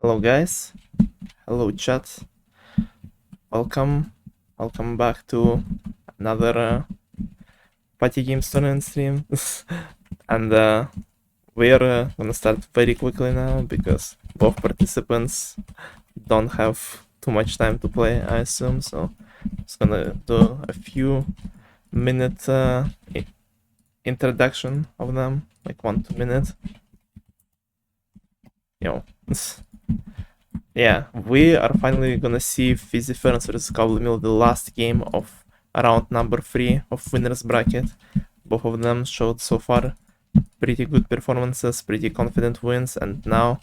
Hello guys, hello chat, welcome, back to another party game tournament stream. And we're gonna start very quickly now because both participants don't have too much time to play, I assume, so just gonna do a few minute introduction of them, like 1-2 minutes. Yeah, we are finally gonna see fizzyferns versus Cobleemil, the last game of round number 3 of winners bracket. Both of them showed so far pretty good performances, pretty confident wins, and now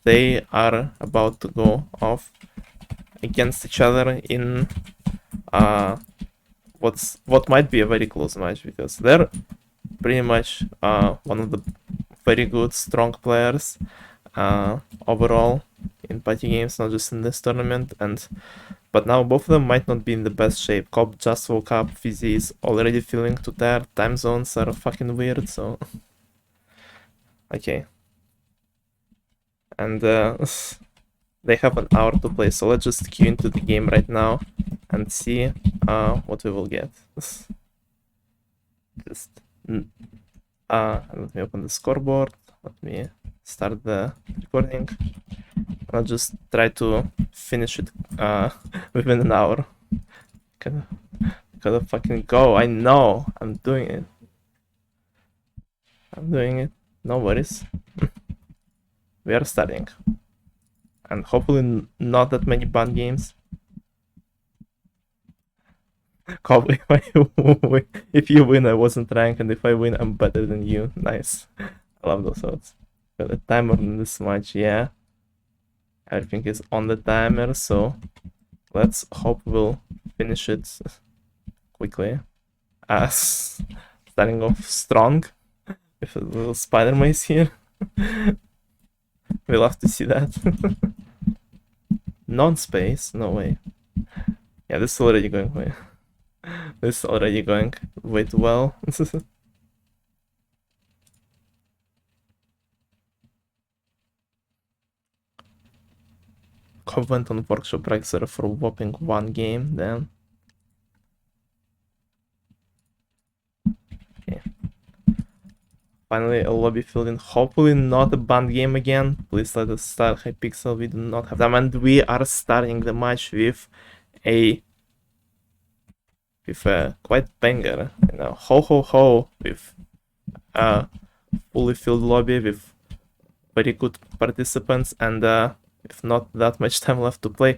they are about to go off against each other in what might be a very close match, because they're pretty much one of the very good, strong players overall in party games, not just in this tournament. But now both of them might not be in the best shape. Cobb just woke up, Fizzy is already feeling too tired, time zones are fucking weird, so okay. And they have an hour to play, so let's just queue into the game right now and see what we will get. Just let me open the scoreboard, let me start the recording. I'll just try to finish it within an hour. Gotta fucking go. I know. I'm doing it. No worries. We are starting. And hopefully not that many banned games. Probably if you win, I wasn't ranked, and if I win, I'm better than you. Nice. I love those thoughts. Got a timer on this match, yeah. Everything is on the timer, so let's hope we'll finish it quickly. Starting off strong with a little spider maze here. We love to see that. Non-space? No way. Yeah, this is already going way. This is already going way too well. Cobb went on workshop Rexer for whopping 1 game then. Okay. Finally a lobby filled in. Hopefully not a banned game again. Please let us start Hypixel. We do not have them, and we are starting the match with a quite banger, you know, ho with a fully filled lobby with very good participants, and with not that much time left to play.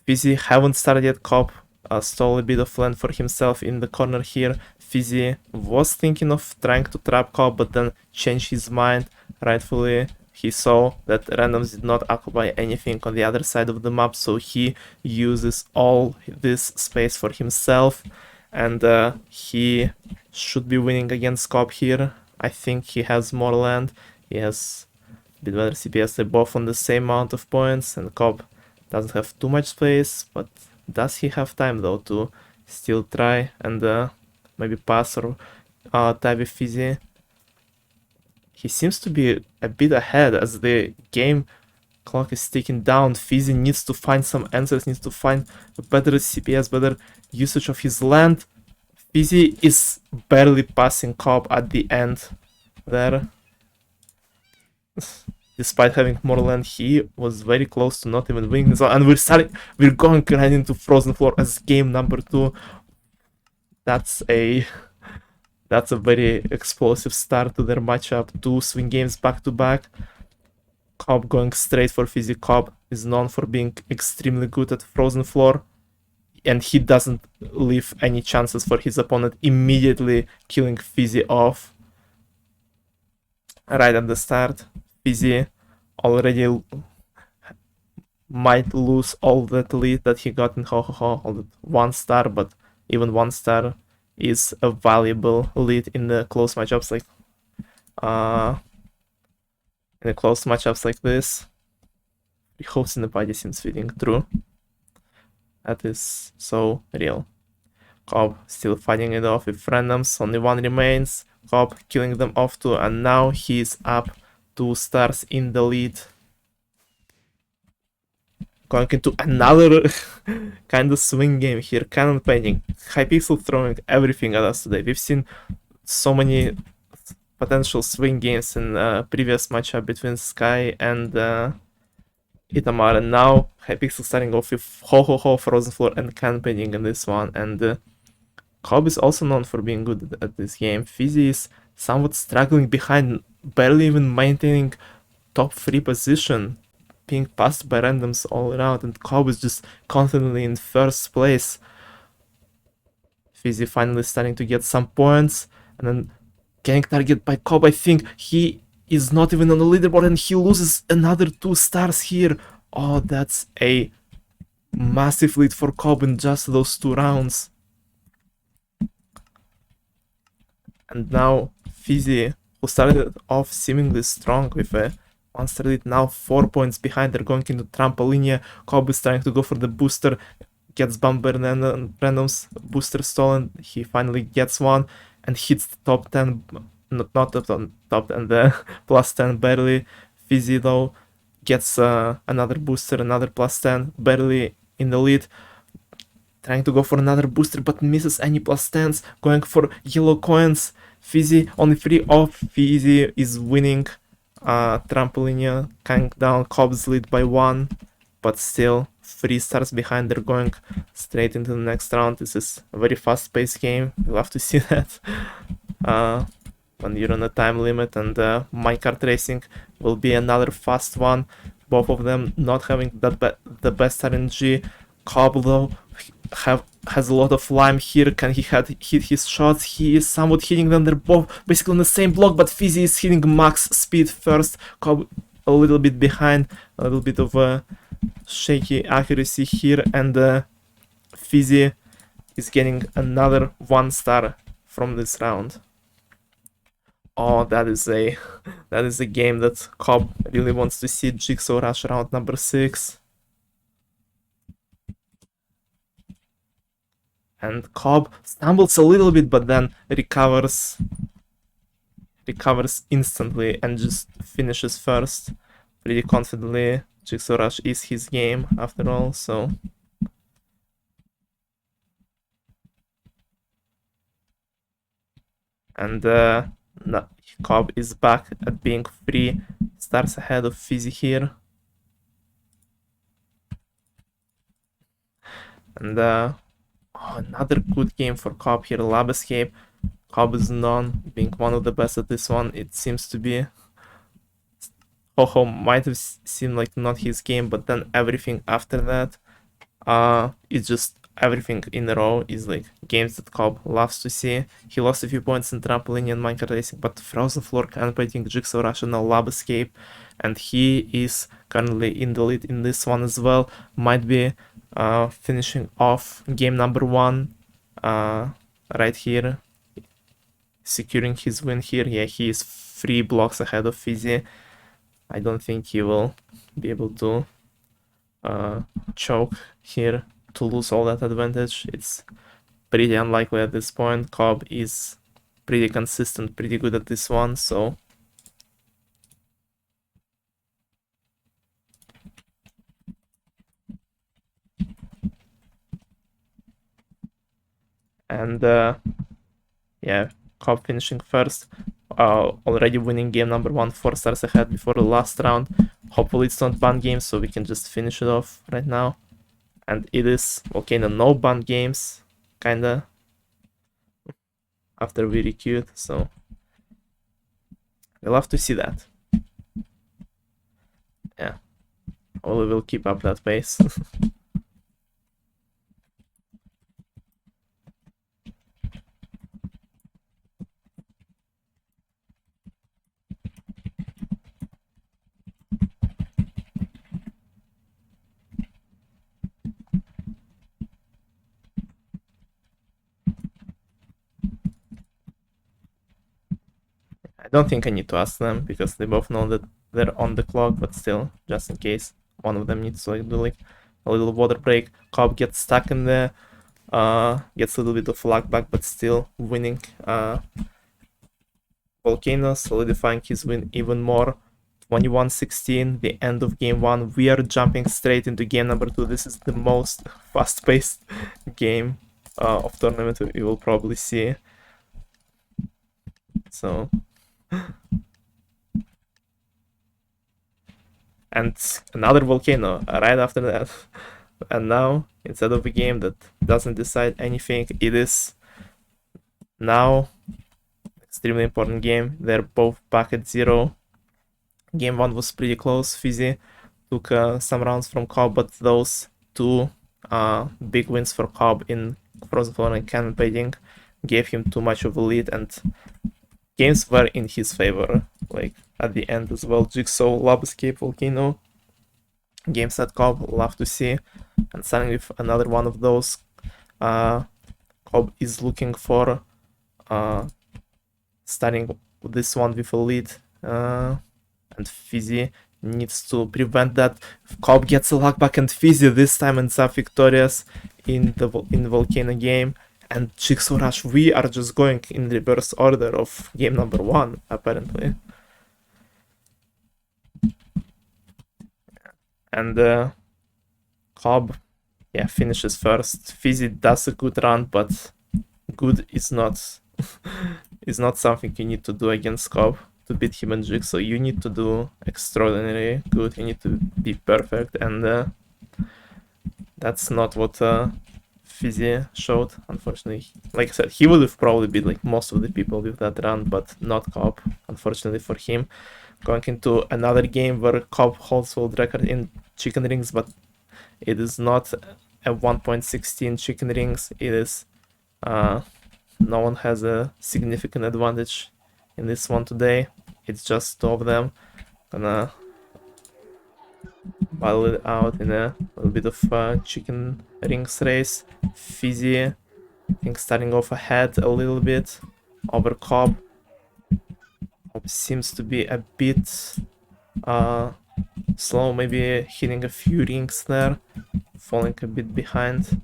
Fizzy haven't started yet. Cobb stole a bit of land for himself in the corner here. Fizzy was thinking of trying to trap Cobb, but then changed his mind. Rightfully, he saw that randoms did not occupy anything on the other side of the map, so he uses all this space for himself, and he should be winning against Cobb here. I think he has more land. He has a bit better CPS. They're both on the same amount of points, and Cobb doesn't have too much space, but does he have time though to still try and maybe pass or tie with Fizzy? He seems to be a bit ahead as the game clock is ticking down. Fizzy needs to find some answers, needs to find a better CPS, better usage of his land. Fizzy is barely passing Cobb at the end there. Despite having more land, he was very close to not even winning this one. And we're going right into Frozen Floor as game number 2. That's a very explosive start to their matchup. 2 swing games back to back. Cobb going straight for Fizzy. Cobb is known for being extremely good at Frozen Floor, and he doesn't leave any chances for his opponent, immediately killing Fizzy off right at the start. Fizzy already might lose all that lead that he got in Ho Ho Ho, all that 1 star, but even 1 star is a valuable lead in the close matchups like this. The host in the party seems fitting true. That is so real. Cobb still fighting it off with randoms. Only 1 remains. Cobb killing them off too, and now he's up 2 stars in the lead. going into another kind of swing game here. Cannon painting, Hypixel throwing everything at us today. We've seen so many potential swing games in previous matchup between Sky and Itamar, and now Hypixel starting off with Ho Ho Ho, Frozen Floor, and Cannon painting in this one. And Cobb is also known for being good at this game. Fizzy is somewhat struggling behind, barely even maintaining top 3 position, being passed by randoms all around, and Cobb is just confidently in first place. Fizzy finally starting to get some points, and then getting targeted by Cobb. I think he is not even on the leaderboard, and he loses another 2 stars here. Oh, that's a massive lead for Cobb in just those 2 rounds. And now Fizzy, who started off seemingly strong with a 1-star lead, now 4 points behind. They're going into Trampolinia. Cobb is trying to go for the booster, gets bumped by randoms, booster stolen. He finally gets one and hits the top 10, not top 10, the plus 10 barely. Fizzy though gets another booster, another plus 10, barely in the lead. Trying to go for another booster, but misses any plus 10s, going for yellow coins. Fizzy only 3 off. Fizzy is winning. Trampolinia coming down Cobb's lead by 1, but still 3 stars behind. They're going straight into the next round. This is a very fast-paced game. You'll have to see that when you're on a time limit, and minecart racing will be another fast one. Both of them not having the best RNG. Cobb though has a lot of lime here. Can he hit his shots? He is somewhat hitting them. They're both basically on the same block, but Fizzy is hitting max speed first. Cobb a little bit behind, a little bit of a shaky accuracy here, and Fizzy is getting another 1 star from this round. Oh, that is a game that Cobb really wants to see. Jigsaw Rush round number 6. And Cobb stumbles a little bit, but then recovers instantly and just finishes first pretty confidently. Jigsaw Rush is his game after all, so and no, Cobb is back at being 3 stars ahead of Fizzy here. And another good game for Cobb here, Lab Escape. Cobb is known being one of the best at this one, it seems to be. Ho-Ho might have seemed like not his game, but then everything after that, it's just everything in a row is like games that Cobb loves to see. He lost a few points in Trampoline and minecart racing, but Frozen Floor, Cannon painting, Jigsaw Rush, and Lab Escape, and he is currently in the lead in this one as well. Might be finishing off game number 1 right here, securing his win here. Yeah, he is 3 blocks ahead of Fizzy. I don't think he will be able to choke here to lose all that advantage. It's pretty unlikely at this point. Cobb is pretty consistent, pretty good at this one, so and yeah, Cobb finishing first, already winning game number 1, 4 stars ahead before the last round. Hopefully it's not ban games, so we can just finish it off right now. And it is Volcano no ban games, kinda, after we requeued, so we'll have to see that. Yeah, we will keep up that pace. I don't think I need to ask them because they both know that they're on the clock, but still, just in case one of them needs to do like a little water break. Cobb gets stuck in there, gets a little bit of luck back, but still winning. Volcano solidifying his win even more. 21-16, the end of game 1. We are jumping straight into game number 2. This is the most fast-paced game of tournament you will probably see. So, and another volcano right after that. And now, instead of a game that doesn't decide anything, it is now extremely important game. They're both back at 0. Game 1 was pretty close. Fizzy took some rounds from Cobb, but those two big wins for Cobb in Frozen Throne and Cannon Baiting gave him too much of a lead, and games were in his favor, like at the end as well. Jigsaw, Lob Escape, Volcano, games that Cobb love to see, and starting with another one of those, Cobb is looking for starting this one with a lead, and Fizzy needs to prevent that. Cobb gets a luck back, and Fizzy this time ends up victorious in the Volcano game. And Jigsaw Rush, we are just going in reverse order of game number 1, apparently. And Cobb, yeah, finishes first. Fizzy does a good run, but good is not is not something you need to do against Cobb to beat him and Jigsaw. You need to do extraordinary good. You need to be perfect, and that's not what Fizzy showed, unfortunately. Like I said, he would have probably beat like most of the people with that run, but not Cobb, unfortunately for him. Going into another game where Cobb holds world record in chicken rings, but it is not a 1.16 chicken rings. It is no one has a significant advantage in this one today. It's just two of them. Gonna battle it out in a little bit of chicken rings race. Fizzy, I think, starting off ahead a little bit over Cobb. Cobb seems to be a bit slow, maybe hitting a few rings there, falling a bit behind.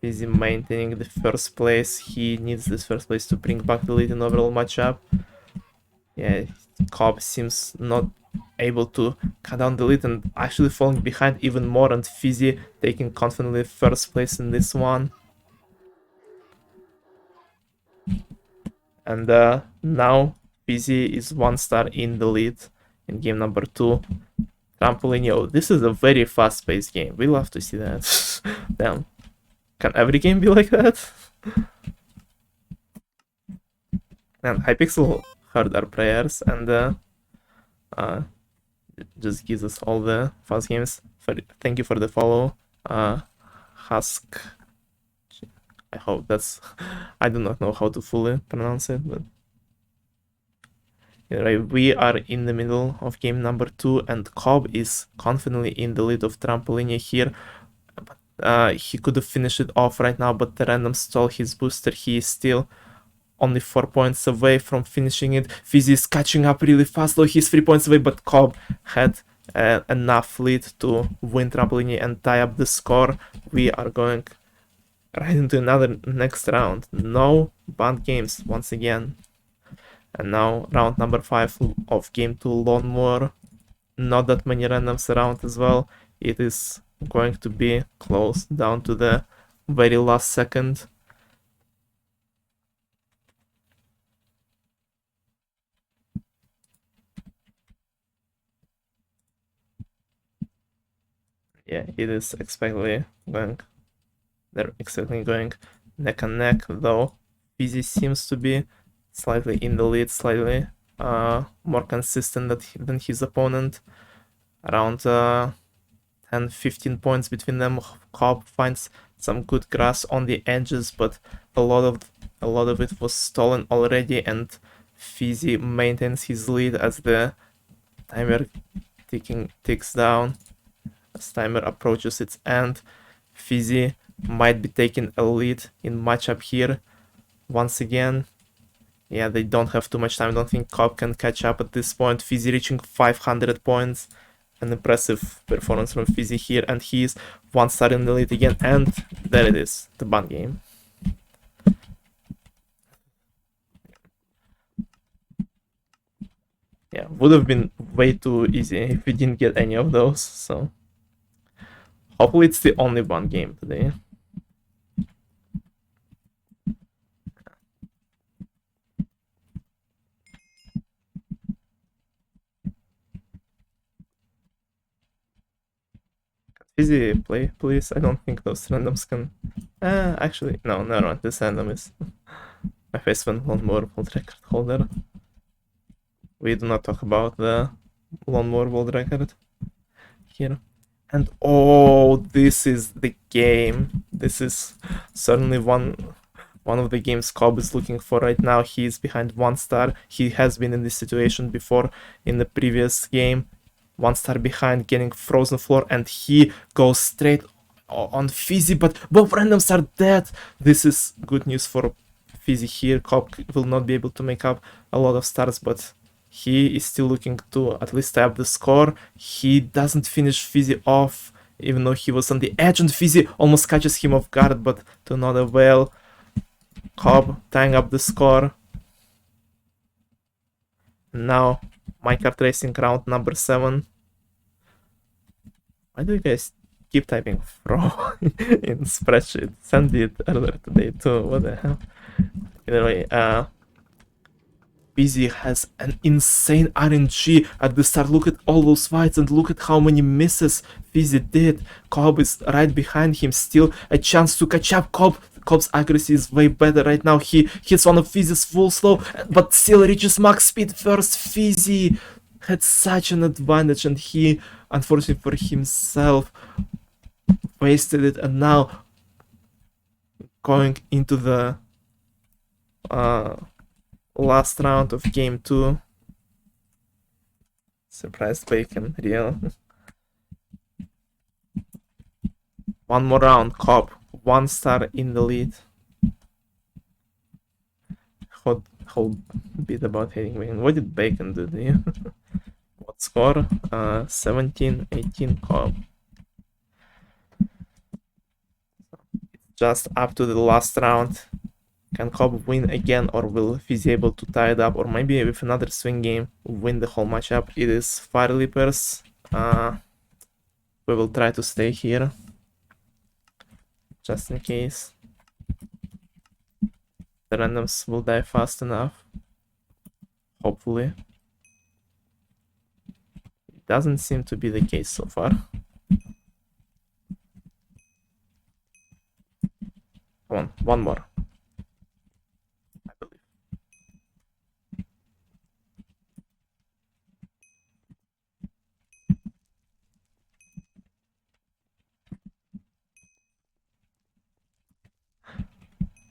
Fizzy maintaining the first place. He needs this first place to bring back the lead in overall matchup. Yeah, Cobb seems not able to cut down the lead and actually falling behind even more, and Fizzy taking confidently first place in this one. And now Fizzy is 1 star in the lead in game number 2. Trampoline, this is a very fast-paced game. We love to see that. Damn. Can every game be like that? And Hypixel heard our prayers and just gives us all the fast games. Thank you for the follow, Husk. I hope that's... I do not know how to fully pronounce it, but... Yeah, right, we are in the middle of game number 2, and Cobb is confidently in the lead of Trampoline here. He could have finished it off right now, but the random stole his booster. He is still only 4 points away from finishing it. Fizzy is catching up really fast, though he's 3 points away, but Cobb had enough lead to win Trampoline and tie up the score. We are going right into another next round. No banned games once again. And now round number 5 of game 2, Lawnmower. Not that many randoms around as well. It is going to be close down to the very last second. Yeah, it is expectedly going. They're expectedly going neck and neck, though Fizzy seems to be slightly in the lead, slightly more consistent than his opponent. Around 10-15 points between them. Cobb finds some good grass on the edges, but a lot of it was stolen already, and Fizzy maintains his lead as the timer ticks down. As timer approaches its end, Fizzy might be taking a lead in matchup here once again. Yeah, they don't have too much time. I don't think Cobb can catch up at this point. Fizzy reaching 500 points. An impressive performance from Fizzy here, and he's 1 star in the lead again, and there it is, the ban game. Yeah, would have been way too easy if we didn't get any of those. So hopefully it's the only one game today. Fizzy, play, please. I don't think those randoms can. Actually, no, never mind. This random is my face one lawnmower world record holder. We do not talk about the lawnmower world record here. And oh, this is the game. This is certainly one of the games Cobb is looking for right now. He is behind 1 star. He has been in this situation before in the previous game. 1 star behind, getting frozen floor, and he goes straight on Fizzy, but both randoms are dead. This is good news for Fizzy here. Cobb will not be able to make up a lot of stars, but he is still looking to at least tie up the score. He doesn't finish Fizzy off, even though he was on the edge, and Fizzy almost catches him off guard, but to not avail. Cobb tying up the score. Now, minecart racing round number 7. Why do you guys keep typing fro in spreadsheet? Sandy it earlier today too. What the hell? Anyway, Busy has an insane RNG at the start. Look at all those fights and look at how many misses Fizzy did. Cobb is right behind him. Still a chance to catch up. Cobb's accuracy is way better right now. He hits one of Fizzy's full slow, but still reaches max speed first. Fizzy had such an advantage, and he, unfortunately for himself, wasted it. And now going into the last round of game 2. Surprised bacon, real. One more round, Cobb. 1 star in the lead. Whole bit about hating bacon. What did bacon do to you? What score? 17-18 Cobb. It's just up to the last round. Can Cobb win again, or will Fizzy able to tie it up, or maybe with another swing game win the whole matchup? It is Fire Leapers. We will try to stay here just in case the randoms will die fast enough. Hopefully. It doesn't seem to be the case so far. Come on, one more. I believe.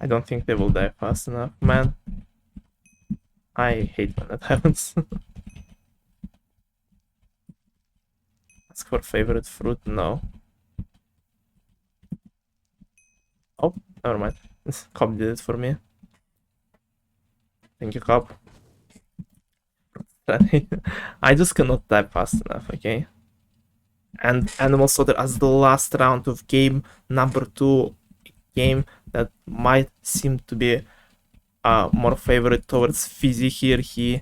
I don't think they will die fast enough, man. I hate when that happens. Ask for favorite fruit? No. Oh, never mind. Cobb did it for me. Thank you, Cobb. I just cannot type fast enough, okay? And Animal Slaughter as the last round of game number 2, game that might seem to be more favorite towards Fizzy here. He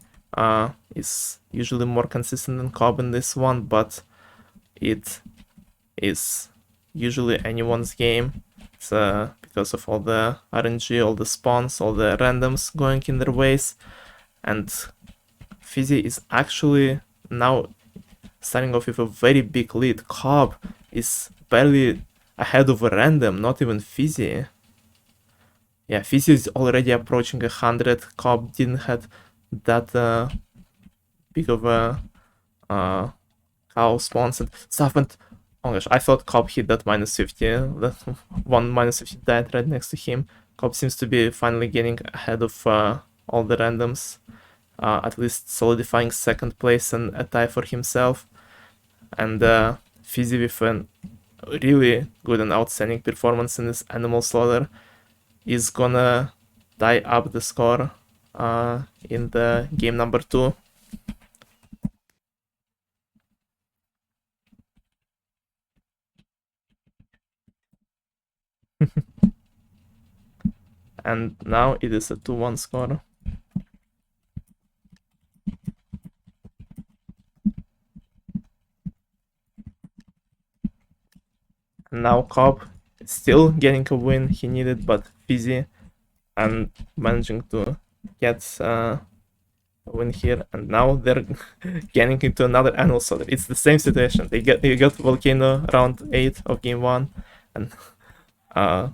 is usually more consistent than Cobb in this one, but it is usually anyone's game. It's because of all the RNG, all the spawns, all the randoms going in their ways, and Fizzy is actually now starting off with a very big lead. Cobb is barely ahead of a random, not even Fizzy. Yeah, Fizzy is already approaching 100. Cobb didn't have that big of a cow spawns and stuff. And oh my gosh, I thought Cobb hit that -50. That one -50 died right next to him. Cobb seems to be finally getting ahead of all the randoms, at least solidifying second place and a tie for himself. And Fizzy with a really good and outstanding performance in this Animal Slaughter is gonna tie up the score in the game number 2. And now it is a 2-1 score. Now Cobb is still getting a win he needed, but Fizzy and managing to get a win here, and now they're getting into another annual solder. It's the same situation. They got Volcano round 8 of game 1 and uh,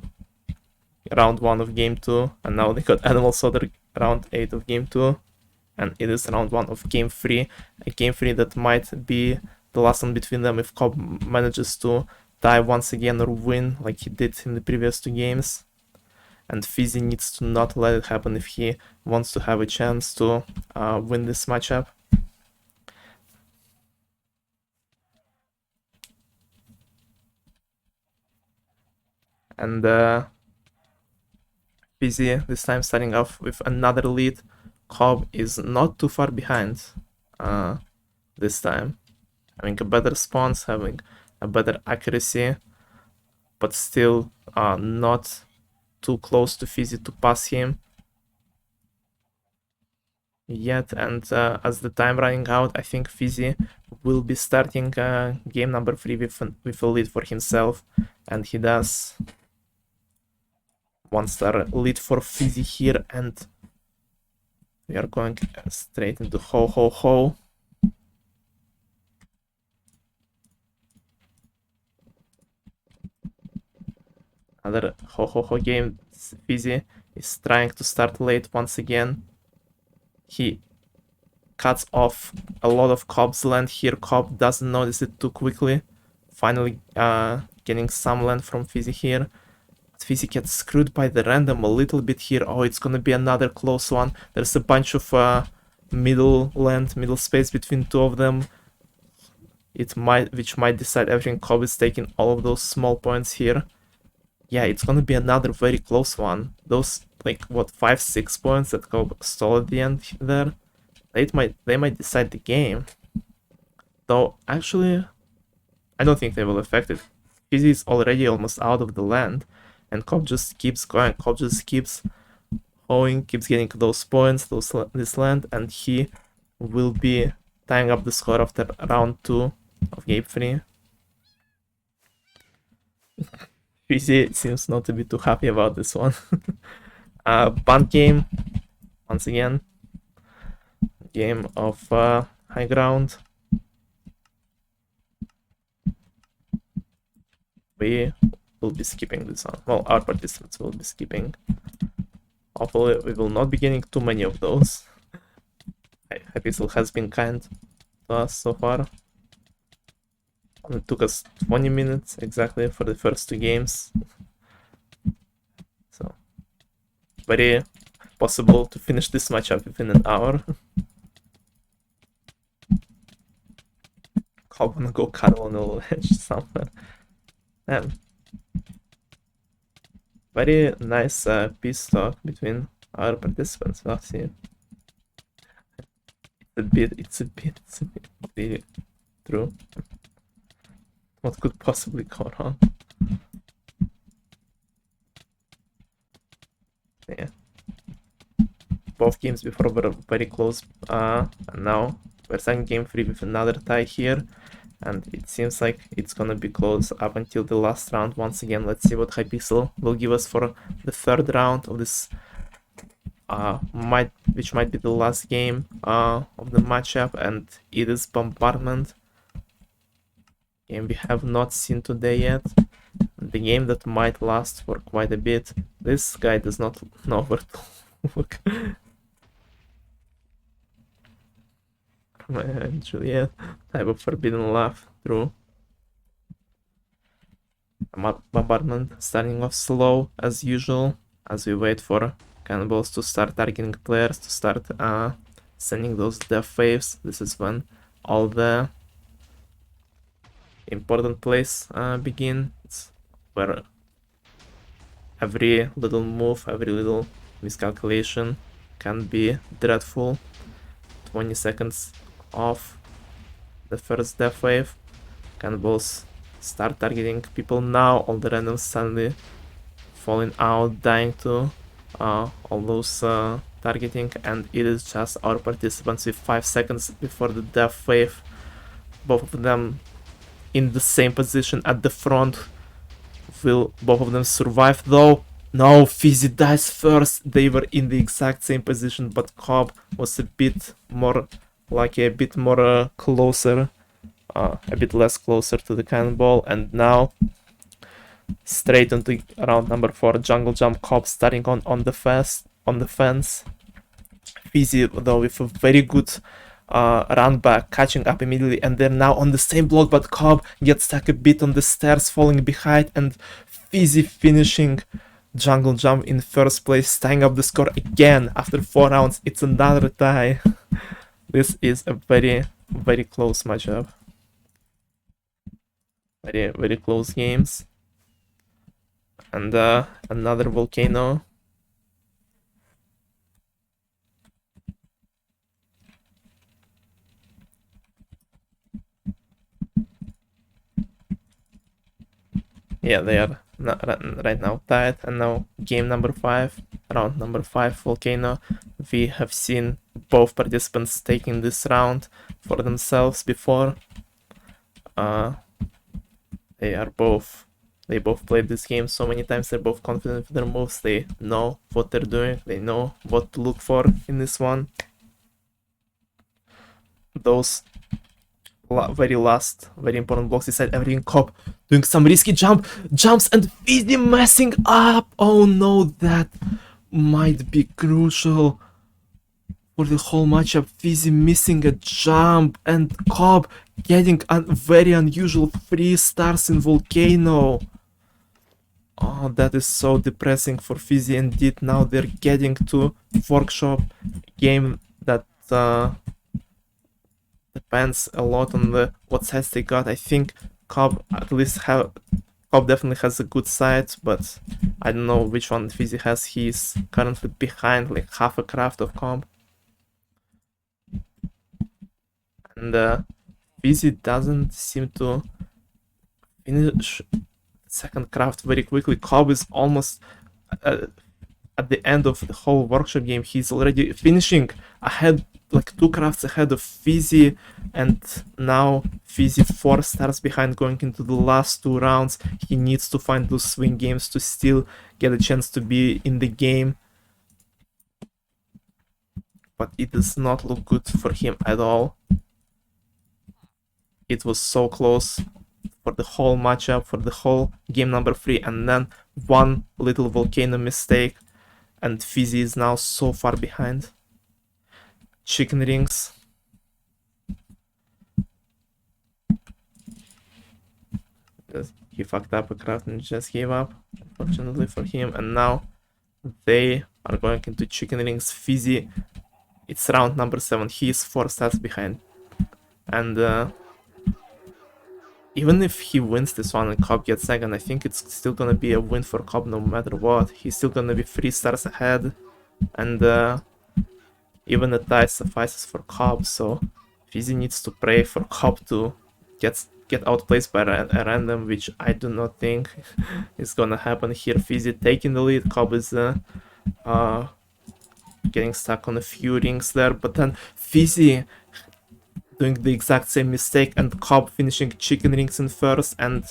round 1 of game 2, and now they got Animal Solder round 8 of game 2, and it is round 1 of game 3, a game 3 that might be the last one between them if Cobb manages to die once again or win like he did in the previous 2 games. And Fizzy needs to not let it happen if he wants to have a chance to win this matchup. And Fizzy this time starting off with another lead. Cobb is not too far behind this time. Having a better spawns, having a better accuracy, but still not too close to Fizzy to pass him yet. And as the time running out, I think Fizzy will be starting game number 3 with a lead for himself, and he does. 1-star lead for Fizzy here, and we are going straight into Ho Ho Ho. Another Ho Ho Ho game. Fizzy is trying to start late once again. He cuts off a lot of Cobb's land here. Cobb doesn't notice it too quickly. Finally getting some land from Fizzy here. But Fizzy gets screwed by the random a little bit here. Oh, it's gonna be another close one. There's a bunch of middle space between two of them. Which might decide everything. Cobb is taking all of those small points here. Yeah, it's gonna be another very close one. Those, like, what, 5-6 points that Cobb stole at the end there, they might decide the game. Though, actually, I don't think they will affect it. Fizzy is already almost out of the land, and Cobb just keeps going. Cobb just keeps hoeing, keeps getting those points, this land, and he will be tying up the score after round 2 of game 3. Fizzy seems not to be too happy about this one. Bunt game, once again. Game of high ground. We will be skipping this one. Well, our participants will be skipping. Hopefully, we will not be getting too many of those. Hypixel has been kind to us so far. It took us 20 minutes exactly for the first 2 games. So, very possible to finish this matchup within an hour. I'm gonna go cuddle on the ledge somewhere. Man. Very nice peace talk between our participants. We'll see. It's a bit really true. What could possibly go wrong? Yeah. Both games before were very close, and now we're starting game 3 with another tie here, and it seems like it's gonna be close up until the last round. Once again, let's see what Hypixel will give us for the 3rd round of this, which might be the last game of the matchup, and it is Bombardment. Game we have not seen today yet. The game that might last for quite a bit. This guy does not know where to look. Romeo and Juliet, type of forbidden laugh, true. Bombardment starting off slow as usual, as we wait for cannonballs to start targeting players, to start sending those death waves. This is when all the important plays begin. It's where every little move, every little miscalculation can be dreadful. 20 seconds off the first death wave. Cannonballs start targeting people now. All the randoms suddenly falling out, dying to all those targeting, and it is just our participants with 5 seconds before the death wave. Both of them in the same position at the front, Will both of them survive though? No, Fizzy dies first. They were in the exact same position, but Cobb was a bit more, like a bit more closer, a bit less closer to the cannonball. And now, straight into round number 4, jungle jump. Cobb starting on the fence. Fizzy though with a very good run back, catching up immediately, and they're now on the same block, but Cobb gets stuck a bit on the stairs, falling behind, and Fizzy finishing jungle jump in first place, tying up the score again after 4 rounds. It's another tie. This is a very, very close matchup. Very, very close games. And another volcano. Yeah, they are right now tied, and now game number 5, round number 5, volcano. We have seen both participants taking this round for themselves before. They both played this game so many times. They're both confident with their moves. They know what they're doing. They know what to look for in this one. Those very last, very important blocks inside everything. Cobb doing some risky jumps, and Fizzy messing up. Oh no, that might be crucial for the whole matchup. Fizzy missing a jump, and Cobb getting a very unusual 3 stars in volcano. Oh, that is so depressing for Fizzy indeed. Now they're getting to workshop game that depends a lot on what sides they got. I think Cobb definitely has a good side, but I don't know which one Fizzy has. He's currently behind like half a craft of Cobb. And Fizzy doesn't seem to finish second craft very quickly. Cobb is almost at the end of the whole workshop game. He's already finishing ahead, like 2 crafts ahead of Fizzy, and now Fizzy 4 stars behind going into the last 2 rounds. He needs to find those swing games to still get a chance to be in the game, but it does not look good for him at all. It was so close for the whole matchup, for the whole game number 3, and then one little volcano mistake, and Fizzy is now so far behind. Chicken rings. He fucked up a craft and just gave up, unfortunately for him, and now they are going into chicken rings. Fizzy, it's round number 7. He is 4 stars behind, and even if he wins this one and Cobb gets second, I think it's still gonna be a win for Cobb no matter what. He's still gonna be 3 stars ahead, and even a tie suffices for Cobb, so Fizzy needs to pray for Cobb to get outplaced by a random, which I do not think is gonna happen here. Fizzy taking the lead. Cobb is getting stuck on a few rings there, but then Fizzy doing the exact same mistake, and Cobb finishing chicken rings in first and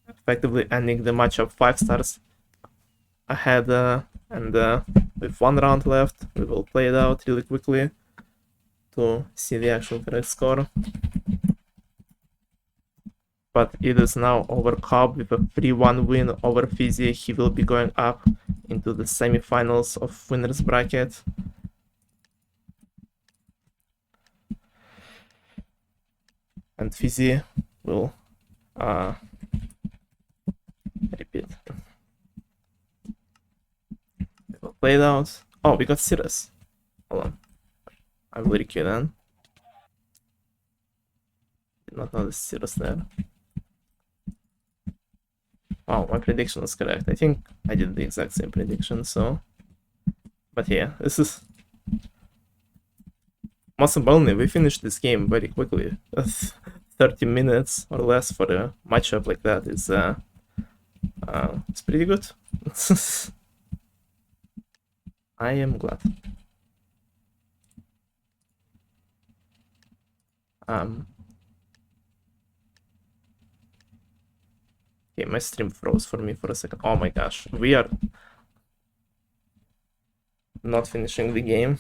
effectively ending the matchup 5 stars ahead. And with 1 round left, we will play it out really quickly to see the actual correct score. But it is now over Cobb with a 3-1 win over Fizzy. He will be going up into the semifinals of winners bracket. And Fizzy will repeat. We will play it out. Oh, we got Cirrus. Hold on. I will requeue then. Did not notice Cirrus there. Oh, my prediction was correct. I think I did the exact same prediction, so... But yeah, this is... Most importantly, we finished this game very quickly. 30 minutes or less for a matchup like that is it's pretty good. I am glad. Okay, my stream froze for me for a second. Oh my gosh, we are not finishing the game.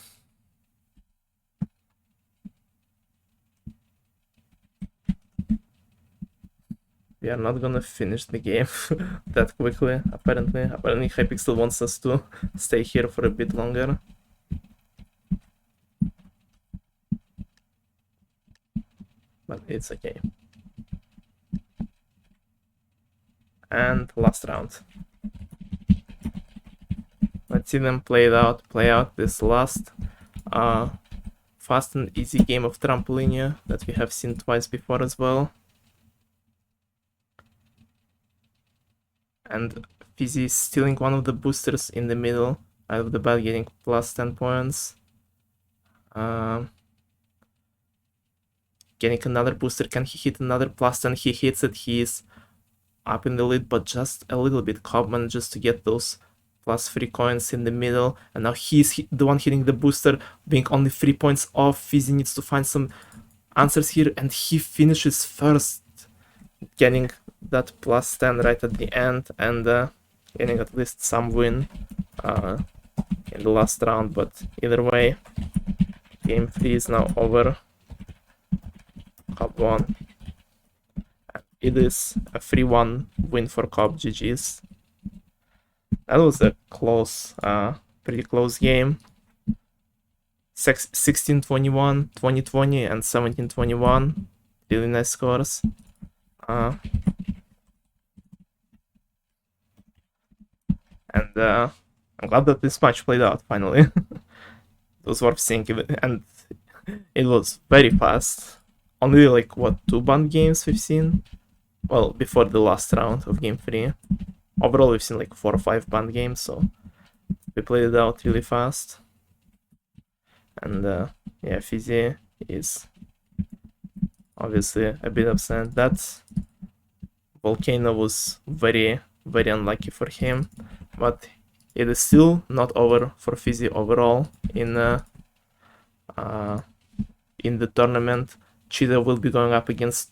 We are not gonna finish the game that quickly, apparently. Apparently Hypixel wants us to stay here for a bit longer. But it's okay. And last round. Let's see them play out this last fast and easy game of Trampolinia that we have seen twice before as well. And Fizzy stealing one of the boosters in the middle out of the bat, getting plus 10 points. Getting another booster. Can he hit another plus 10? He hits it. He is up in the lead, but just a little bit. Cobb manages to get those plus 3 coins in the middle, and now he's the one hitting the booster, being only 3 points off. Fizzy needs to find some answers here, and he finishes first, getting that plus 10 right at the end, and getting at least some win in the last round. But either way, game 3 is now over. Cobb won. It is a 3-1 win for Cobb. GG's. That was a close, pretty close game. 16-21, 20-20, and 17-21. Really nice scores. And I'm glad that this match played out finally. It was worth seeing, and it was very fast. Only like what, 2 band games we've seen? Well, before the last round of game 3. Overall, we've seen like 4 or 5 band games, so we played it out really fast. And yeah, Fizzy is obviously a bit upset. That volcano was very, very unlucky for him, but it is still not over for Fizzy overall in the tournament. Cheetah will be going up against,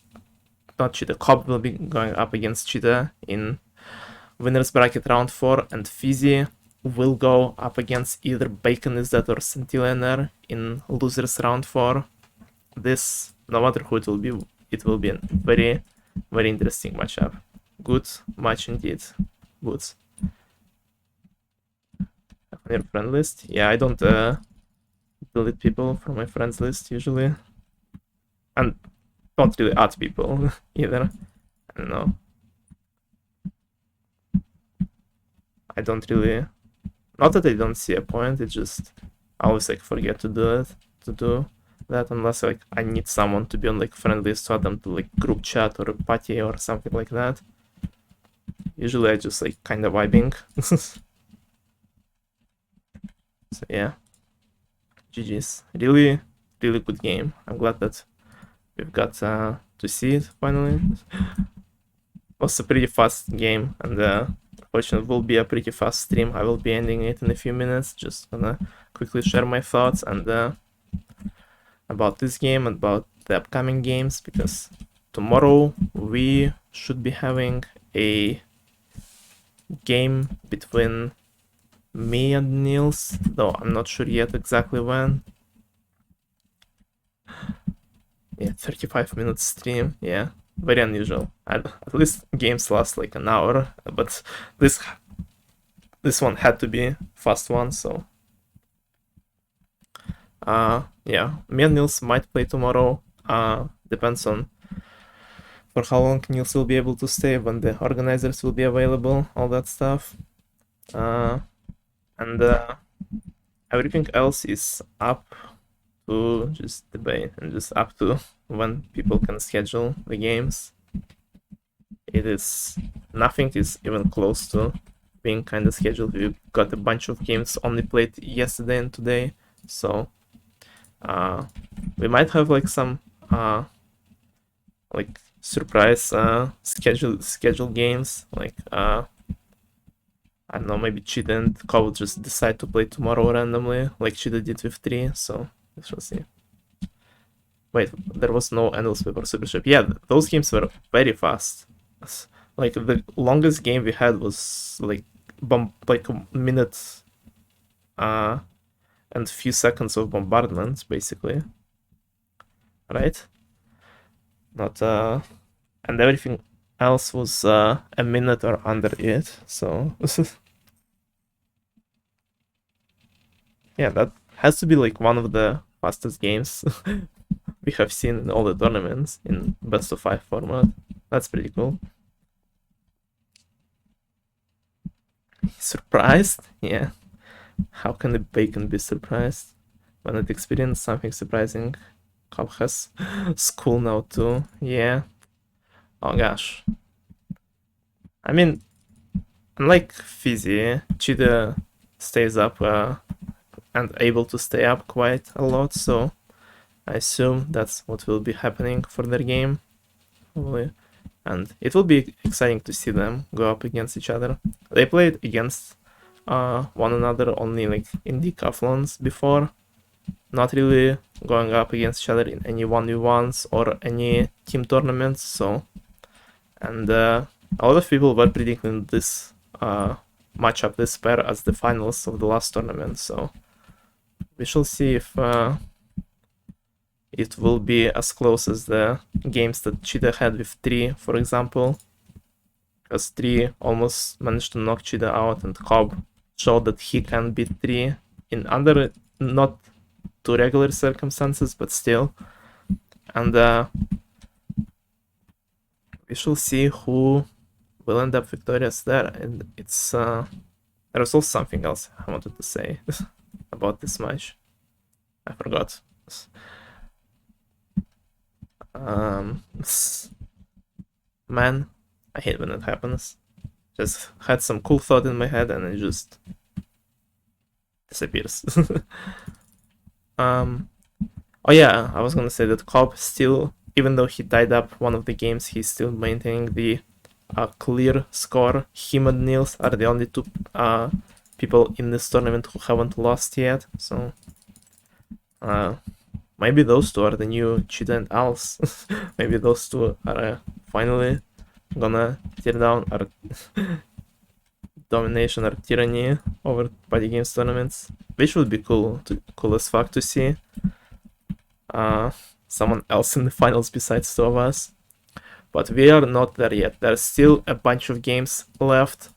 not Cheetah, Cobb will be going up against Cheetah in winners bracket round 4, and Fizzy will go up against either Bacon is Dead or Centillionaire in losers round 4. This, no matter who it will be a very, very interesting matchup. Good match indeed. Good. On your friend list? Yeah, I don't delete people from my friends list usually. And don't really add people either. I don't know. I don't really, not that I don't see a point, it's just I always like forget to do that unless like I need someone to be on like friend list to add them to like group chat or a party or something like that. Usually I just like kind of vibing. So yeah, GG's. Really, really good game. I'm glad that we've got to see it finally. It was a pretty fast game, and unfortunately will be a pretty fast stream. I will be ending it in a few minutes. Just gonna quickly share my thoughts and about this game and about the upcoming games, because tomorrow we should be having a game between me and Niels, though I'm not sure yet exactly when. Yeah, 35-minute stream. Yeah, very unusual. At least games last like an hour, but this one had to be fast one, so yeah, me and Niels might play tomorrow. Depends on for how long Niels will be able to stay, when the organizers will be available, all that stuff. And everything else is up to just debate and just up to when people can schedule the games. Nothing is even close to being kind of scheduled. We've got a bunch of games only played yesterday and today, so we might have like some like surprise schedule games, like I don't know, maybe Cheetah and Cobb will just decide to play tomorrow randomly, like Cheetah did with 3, so we shall see. Wait, there was no Endless Paper Super Ship. Yeah, those games were very fast. Like the longest game we had was like like a minute uh and few seconds of bombardments, basically, right? Not and everything else was a minute or under it. So yeah, that has to be like one of the fastest games we have seen in all the tournaments in best of 5 format. That's pretty cool. Surprised? Yeah. How can a bacon be surprised when it experienced something surprising? Cobb has school now too. Yeah. Oh gosh. I mean, unlike Fizzy, Cheetah stays up and able to stay up quite a lot, so I assume that's what will be happening for their game, probably. And it will be exciting to see them go up against each other. They played against one another only like in decathlons before, not really going up against each other in any 1v1s or any team tournaments, so... And a lot of people were predicting this matchup, this pair, as the finals of the last tournament, so we shall see if it will be as close as the games that Cheetah had with 3, for example, because 3 almost managed to knock Cheetah out, and Cobb showed that he can beat 3 in under not too regular circumstances, but still. And we shall see who will end up victorious there. And it's there was also something else I wanted to say about this match. I forgot. Man, I hate when it happens. Just had some cool thought in my head and it just disappears. Oh yeah, I was gonna say that Cobb still, even though he tied up one of the games, he's still maintaining the clear score. Him and Niels are the only two people in this tournament who haven't lost yet, so maybe those two are the new Cheetah and Owls. Maybe those two are finally gonna tear down our domination or tyranny over party games tournaments, which would be cool as fuck to see. Someone else in the finals besides two of us. But we are not there yet. There's still a bunch of games left,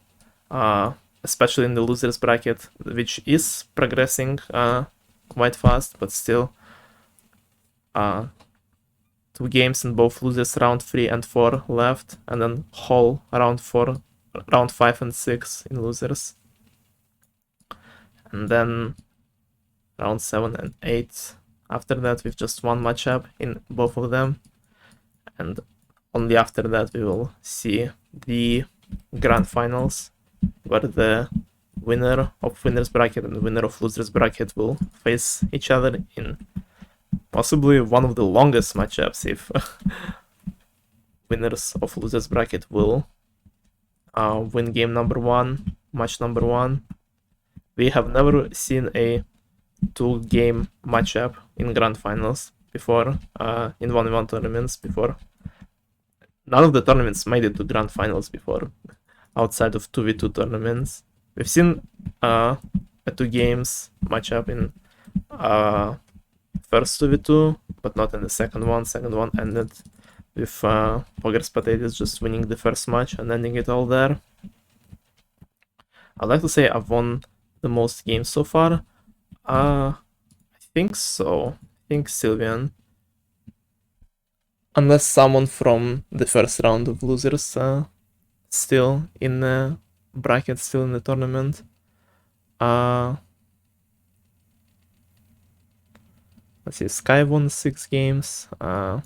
especially in the losers bracket, which is progressing quite fast, but still 2 games in both losers round 3 and 4 left, and then whole round 5 and 6 in losers. And then round 7 and 8 after that with just 1 matchup in both of them. And only after that we will see the grand finals, where the winner of winners bracket and the winner of losers bracket will face each other in possibly one of the longest matchups, if winners of losers bracket will win game number 1, match number 1. We have never seen a 2-game matchup in grand finals before, in 1v1 tournaments before. None of the tournaments made it to grand finals before, outside of 2v2 tournaments. We've seen a 2 games matchup in first 2v2, but not in the second one. Second one ended with Poggers Potatoes just winning the first match and ending it all there. I'd like to say I've won the most games so far. I think so. I think Sylvian. Unless someone from the first round of losers still in the bracket, still in the tournament. Let's see, Sky won 6 games. Oh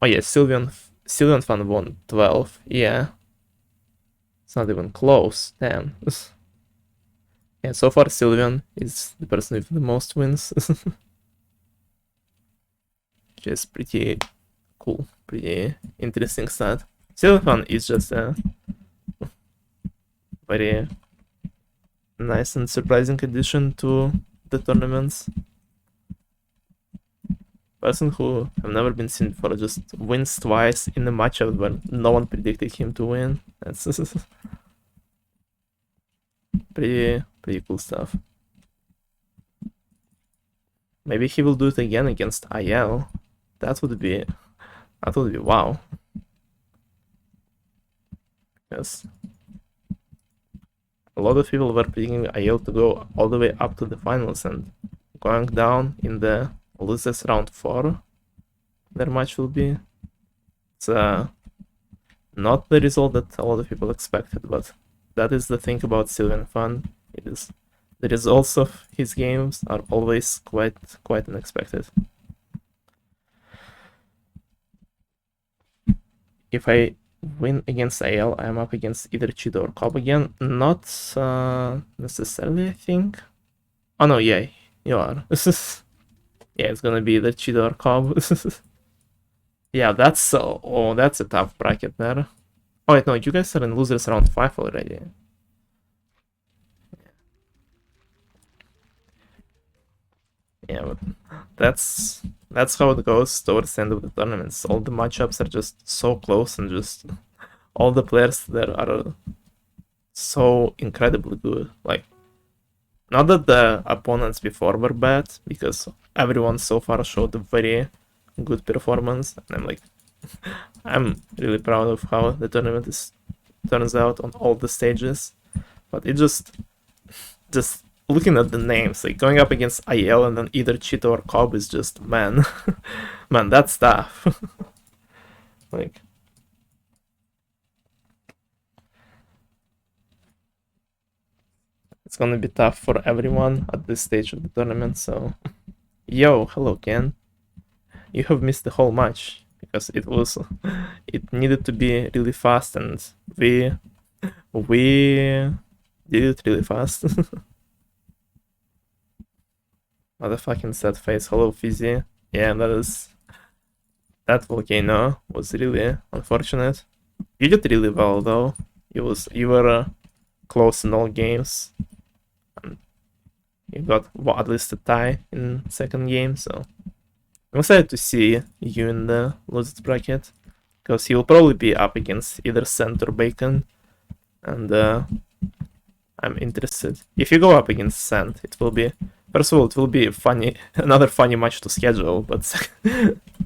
yeah, Sylvian Fan won 12. Yeah. It's not even close. Damn. Yeah, so far Sylvian is the person with the most wins. Which is pretty cool, pretty interesting stat. Sylvian is just a very nice and surprising addition to the tournaments. person who have never been seen before just wins twice in a matchup when no one predicted him to win. That's pretty cool stuff. Maybe he will do it again against IL. That would be wow. Yes. A lot of people were predicting IL to go all the way up to the finals, and going down in the losers round 4, their match will be. It's not the result that a lot of people expected, but that is the thing about Sylvan Fun. It is the results of his games are always quite unexpected. If I win against AL, I'm up against either Cheetah or Cobb again. Not necessarily, I think. Oh no, yeah, you are. Yeah, it's gonna be either Cheetah or Cobb. Yeah, that's that's a tough bracket there. Oh wait, no, you guys are in losers round 5 already. Yeah, but that's how it goes towards the end of the tournaments. All the matchups are just so close, and just all the players there are so incredibly good. Like, not that the opponents before were bad, because everyone so far showed a very good performance, and I'm really proud of how the tournament turns out on all the stages. But it just looking at the names, like going up against IL and then either Cheetah or Cobb is just, man, man, that's tough. Like, it's gonna be tough for everyone at this stage of the tournament. So, yo, hello, Ken. You have missed the whole match because it needed to be really fast, and we did it really fast. Motherfucking sad face. Hello, Fizzy. Yeah, that volcano was really unfortunate. You did really well though. You were close in all games. And you got at least a tie in second game, so I'm excited to see you in the losers bracket, because he will probably be up against either Cent or Bacon, and I'm interested. If you go up against Cent, it will be, first of all, it will be another funny match to schedule, but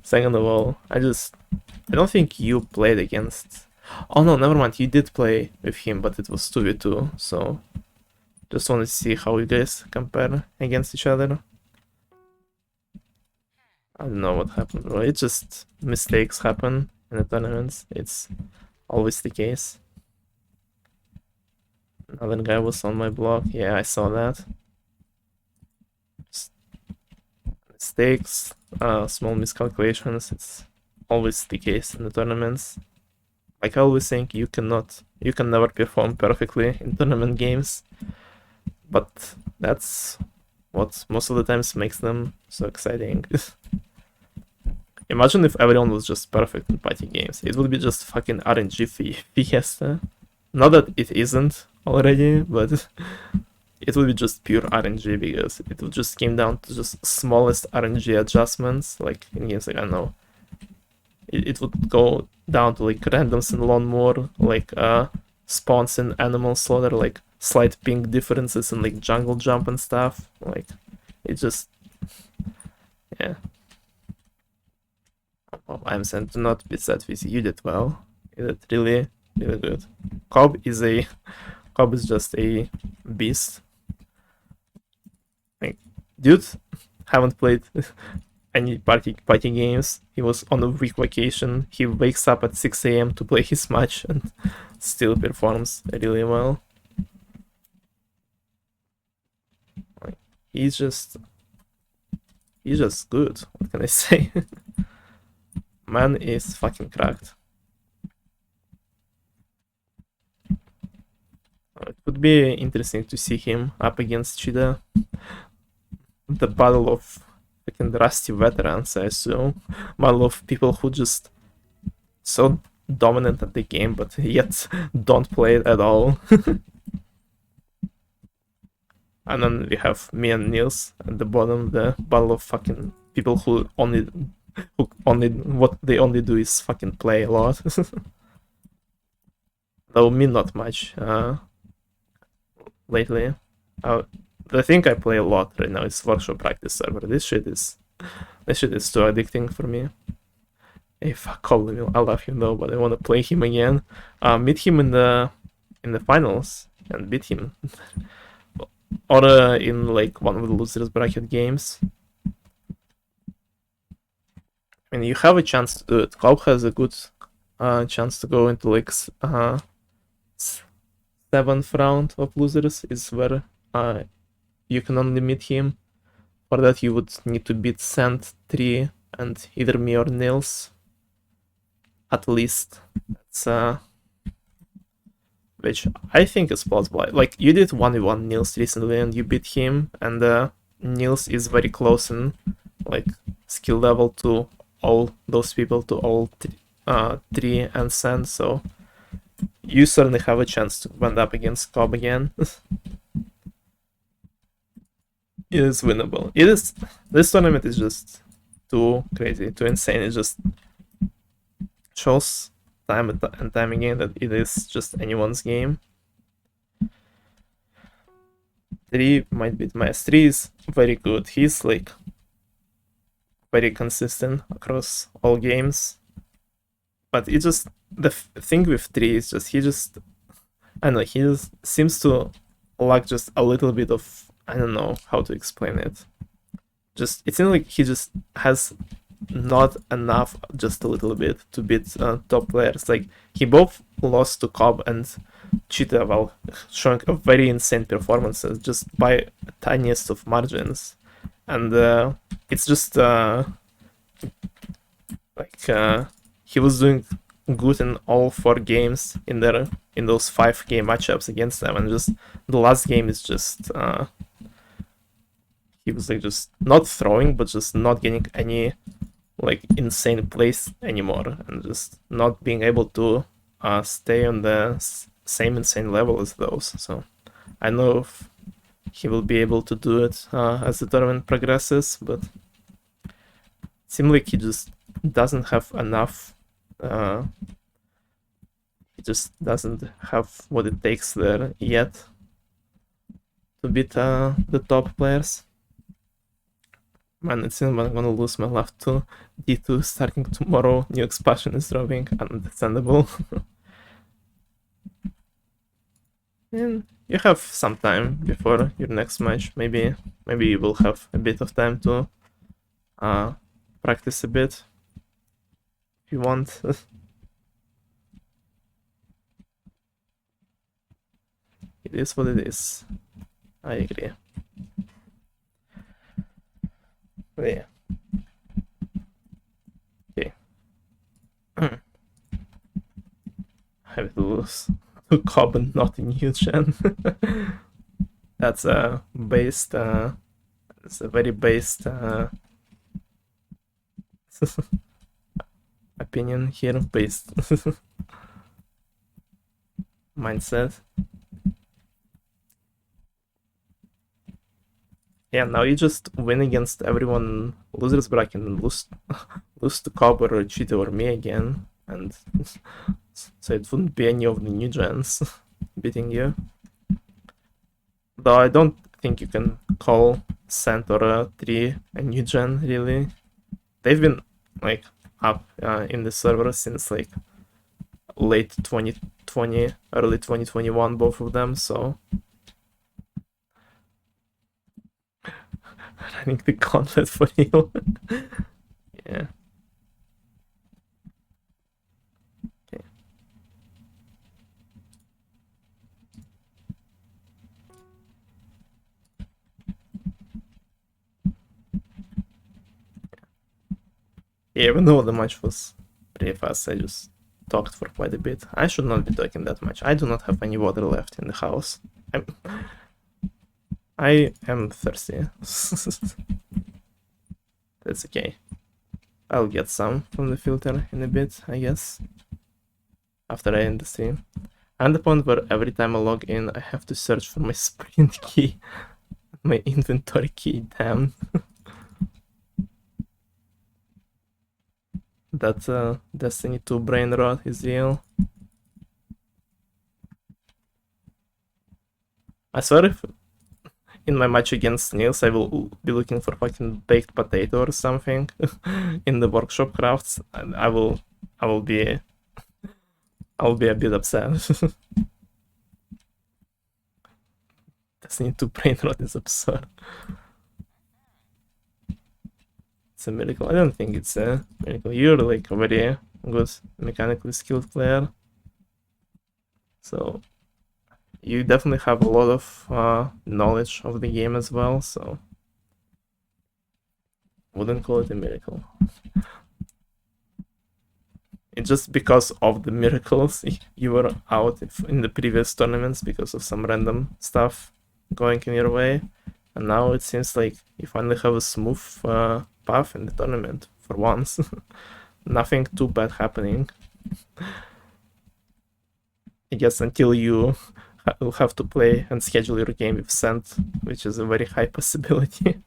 second of all, I don't think you played against. Oh no, never mind. You did play with him, but it was 2v2, so just want to see how you guys compare against each other. I don't know what happened, bro. It's just mistakes happen in the tournaments. It's always the case. Another guy was on my block. Yeah, I saw that. Just mistakes, small miscalculations. It's always the case in the tournaments. Like I always think, you can never perform perfectly in tournament games, but that's what most of the times makes them so exciting. Imagine if everyone was just perfect in party games. It would be just fucking RNG fiesta. Not that it isn't already, but it would be just pure RNG, because it would just came down to just smallest RNG adjustments, like in games like, I don't know, it would go down to like randoms in Lawnmower, like spawns in Animal Slaughter, like slight ping differences in like Jungle Jump and stuff. Like, it just, yeah. Oh, I'm sent to not be sad with you. You did well. You did really good. Cobb is just a beast. Like, dude haven't played any party games. He was on a week vacation. He wakes up at 6 a.m. to play his match and still performs really well. Like, he's just good. What can I say? Man is fucking cracked. It would be interesting to see him up against Cheetah. The battle of fucking rusty veterans, I assume. Battle of people who just so dominant at the game, but yet don't play it at all. And then we have me and Niels at the bottom, the battle of fucking people who only what they only do is fucking play a lot. Though me not much lately. The thing I play a lot right now is workshop practice server. This shit is too addicting for me. Hey, fuck Cobleemil. I love him though, but I want to play him again. Meet him in the finals and beat him, or in like one of the losers bracket games. I mean, you have a chance to do it. Cobb has a good chance to go into like seventh round of losers is where you can only meet him. For that, you would need to beat Sand, Tree, and either me or Nils. At least. That's which I think is plausible. Like, you did 1v1 Nils recently and you beat him, and Nils is very close in like skill level to all those people, to all Tree and Sand, so you certainly have a chance to wend up against Cobb again. It is winnable. It is. This tournament is just too crazy, too insane. It just shows time and time again that it is just anyone's game. 3 might beat Maes. 3 is very good. He's like very consistent across all games. But it just, the thing with 3 is just, I don't know, he just seems to lack just a little bit of, I don't know how to explain it. Just, it seems like he just has not enough, just a little bit, to beat top players. Like, he both lost to Cobb and Cheetah while showing a very insane performances just by tiniest of margins. And it's just he was doing good in all 4 games in those 5 game matchups against them, and just the last game is just he was like just not throwing, but just not getting any like insane plays anymore, and just not being able to stay on the same insane level as those. So I don't know if he will be able to do it as the tournament progresses, but it seems like he just doesn't have enough. He just doesn't have what it takes there yet to beat the top players. Man, it seems I'm gonna lose my love to D2 starting tomorrow. New expansion is dropping, understandable. And you have some time before your next match. Maybe you will have a bit of time to practice a bit if you want. It is what it is. I agree. Yeah. Okay. I have to lose to Cobb and not in Yu-Gen. That's based. It's a very based opinion here, based mindset. Yeah, now you just win against everyone losers bracket and lose to Cobb or Cheetah or me again, and so it wouldn't be any of the new gens beating you. Though I don't think you can call Cent or Tree a new gen, really. They've been like up in the server since like late 2020, early 2021, both of them, so running the gauntlet for you. Yeah. Okay. Yeah, even though the match was pretty fast, I just talked for quite a bit. I should not be talking that much. I do not have any water left in the house. I am thirsty. That's okay. I'll get some from the filter in a bit, I guess. After I end the stream. I'm at the point where every time I log in, I have to search for my sprint key, my inventory key, damn. that Destiny 2 brain rot is real. I swear if in my match against Nils I will be looking for fucking baked potato or something in the workshop crafts, and I will be a bit upset. Destiny 2 brain rot is absurd. It's a miracle. I don't think it's a miracle. You're like a very good mechanically skilled player, so you definitely have a lot of knowledge of the game as well, so wouldn't call it a miracle. It's just because of the miracles you were out in the previous tournaments because of some random stuff going in your way, and now it seems like you finally have a smooth path in the tournament for once. Nothing too bad happening. I guess until you will have to play and schedule your game with Sent, which is a very high possibility.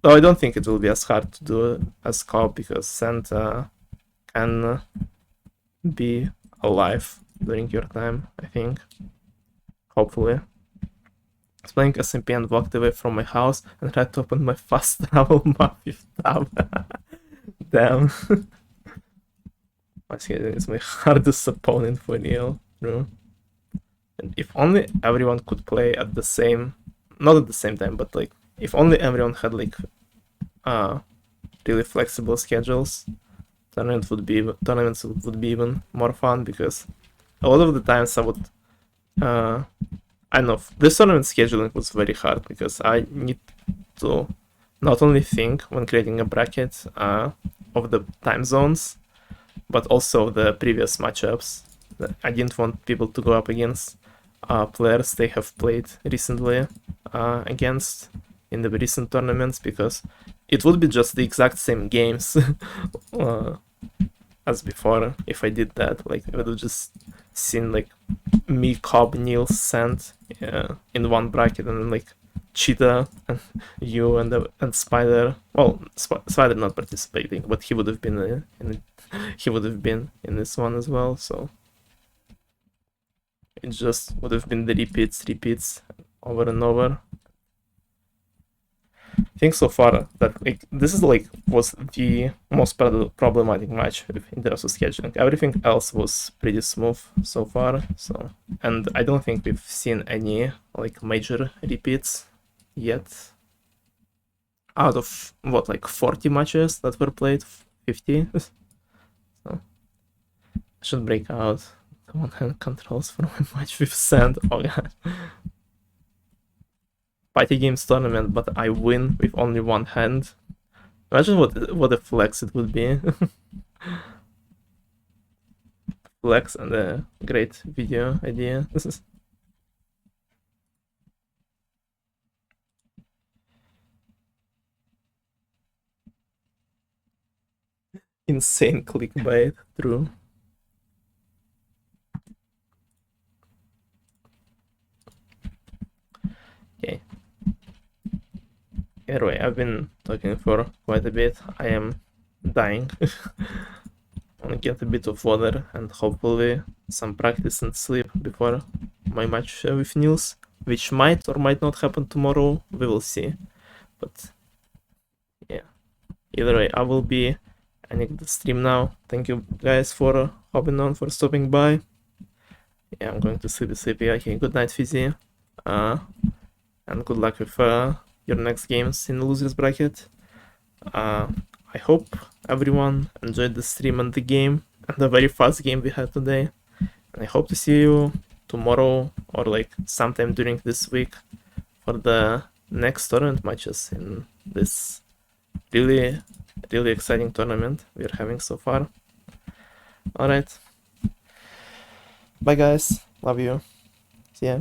Though I don't think it will be as hard to do as Cobb, because Sent can be alive during your time, I think. Hopefully. I was playing SMP and walked away from my house and tried to open my fast travel map with tab. Damn. My schedule is my hardest opponent for real, bro. And if only everyone could play at the same, not at the same time, but like if only everyone had like really flexible schedules, tournaments would be even more fun, because a lot of the times I would I don't know, this tournament scheduling was very hard because I need to not only think when creating a bracket of the time zones, but also the previous matchups. I didn't want people to go up against players they have played recently against in the recent tournaments, because it would be just the exact same games as before if I did that. Like, I would have just seen like me, Cobb, Niels, Sand in one bracket, and then like Cheetah and you and Spider. Well, Spider not participating, but he would have been in this one as well. So it just would have been the repeats over and over. I think so far that like this is like was the most problematic match in terms of scheduling. Everything else was pretty smooth so far. So, and I don't think we've seen any like major repeats yet. Out of what, like 40 matches that were played, 50. So I should break out the one-hand controls for my match with Sand. Oh god. Party games tournament, but I win with only one hand. Imagine what a flex it would be. Flex and a great video idea. This is insane clickbait, true. Okay. Anyway, I've been talking for quite a bit. I am dying. I'm gonna get a bit of water and hopefully some practice and sleep before my match with Niels, which might or might not happen tomorrow. We will see. But yeah, either way, I will be ending the stream now. Thank you guys for hopping on, for stopping by. Yeah, I'm going to sleepy. Okay, good night, Fizzy. And good luck with your next games in the losers bracket. I hope everyone enjoyed the stream and the game, and the very fast game we had today. And I hope to see you tomorrow or like sometime during this week for the next tournament matches in this really exciting tournament we're having so far. Alright. Bye guys. Love you. See ya.